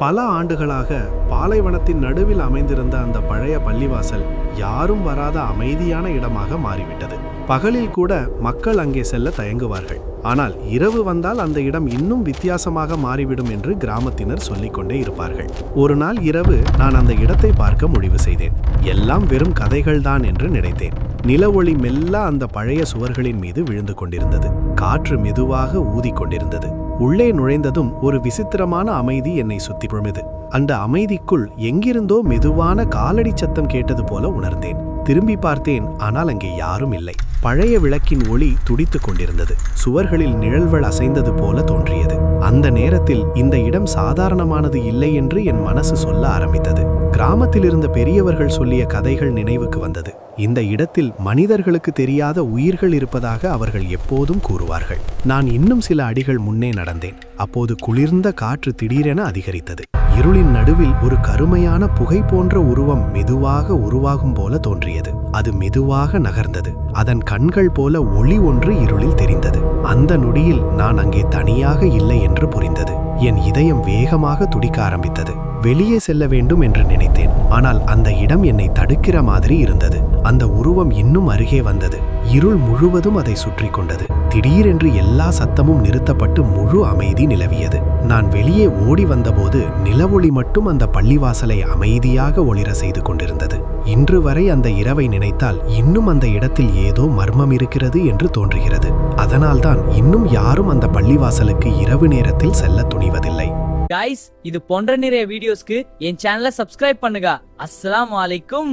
பல ஆண்டுகளாக பாலைவனத்தின் நடுவில் அமைந்திருந்த அந்த பழைய பள்ளிவாசல் யாரும் வராத அமைதியான இடமாக மாறிவிட்டது. பகலில் கூட மக்கள் அங்கே செல்ல தயங்குவார்கள். ஆனால் இரவு வந்தால் அந்த இடம் இன்னும் வித்தியாசமாக மாறிவிடும் என்று கிராமத்தினர் சொல்லிக்கொண்டே இருப்பார்கள். ஒரு நாள் இரவு நான் அந்த இடத்தை பார்க்க முடிவு செய்தேன். எல்லாம் வெறும் கதைகள்தான் என்று நினைத்தேன். நில ஒளி மெல்ல அந்த பழைய சுவர்களின் மீது விழுந்து கொண்டிருந்தது. காற்று மெதுவாக ஊதிக்கொண்டிருந்தது. உள்ளே நுழைந்ததும் ஒரு விசித்திரமான அமைதி என்னை சுத்தி பொழுது. அந்த அமைதிக்குள் எங்கிருந்தோ மெதுவான காலடி சத்தம் கேட்டது போல உணர்ந்தேன். திரும்பி பார்த்தேன், ஆனால் அங்கே யாரும் இல்லை. பழைய விளக்கின் ஒளி துடித்துக் கொண்டிருந்தது. சுவர்களில் நிழல்கள் அசைந்தது போல தோன்றியது. அந்த நேரத்தில் இந்த இடம் சாதாரணமானது இல்லை என்று என் மனசு சொல்ல ஆரம்பித்தது. கிராமத்தில் இருந்த பெரியவர்கள் சொல்லிய கதைகள் நினைவுக்கு வந்தது. இந்த இடத்தில் மனிதர்களுக்கு தெரியாத உயிர்கள் இருப்பதாக அவர்கள் எப்போதும் கூறுவார்கள். நான் இன்னும் சில அடிகள் முன்னே நடந்தேன். அப்போது குளிர்ந்த காற்று திடீரென அதிகரித்தது. இருளின் நடுவில் ஒரு கருமையான புகை போன்ற உருவம் மெதுவாக உருவாகும் போல தோன்றியது. அது மெதுவாக நகர்ந்தது. அதன் கண்கள் போல ஒளி ஒன்று இருளில் தெரிந்தது. அந்த நொடியில் நான் அங்கே தனியாக இல்லை என்று புரிந்தது. என் இதயம் வேகமாக துடிக்க ஆரம்பித்தது. வெளியே செல்ல வேண்டும் என்று நினைத்தேன். ஆனால் அந்த இடம் என்னை தடுக்கிற மாதிரி இருந்தது. அந்த உருவம் இன்னும் அருகே வந்தது. இருள் முழுவதும் அதை சுற்றி கொண்டது. திடீரென்று எல்லா சத்தமும் நிறுத்தப்பட்டு முழு அமைதி நிலவியது. நான் வெளியே ஓடி வந்தபோது நிலவொளி மட்டும் அந்த பள்ளிவாசலை அமைதியாக ஒளிர செய்து கொண்டிருந்தது. இன்று வரை அந்த இரவை நினைத்தால் இன்னும் அந்த இடத்தில் ஏதோ மர்மம் இருக்கிறது என்று தோன்றுகிறது. அதனால்தான் இன்னும் யாரும் அந்த பள்ளிவாசலுக்கு இரவு நேரத்தில் செல்ல துணிவதில்லை. गाइस, இது போன்ற நிறைய வீடியோஸ்க்கு என் சேனலை சப்ஸ்கிரைப் பண்ணுங்க. அஸ்ஸலாமு அலைக்கும்.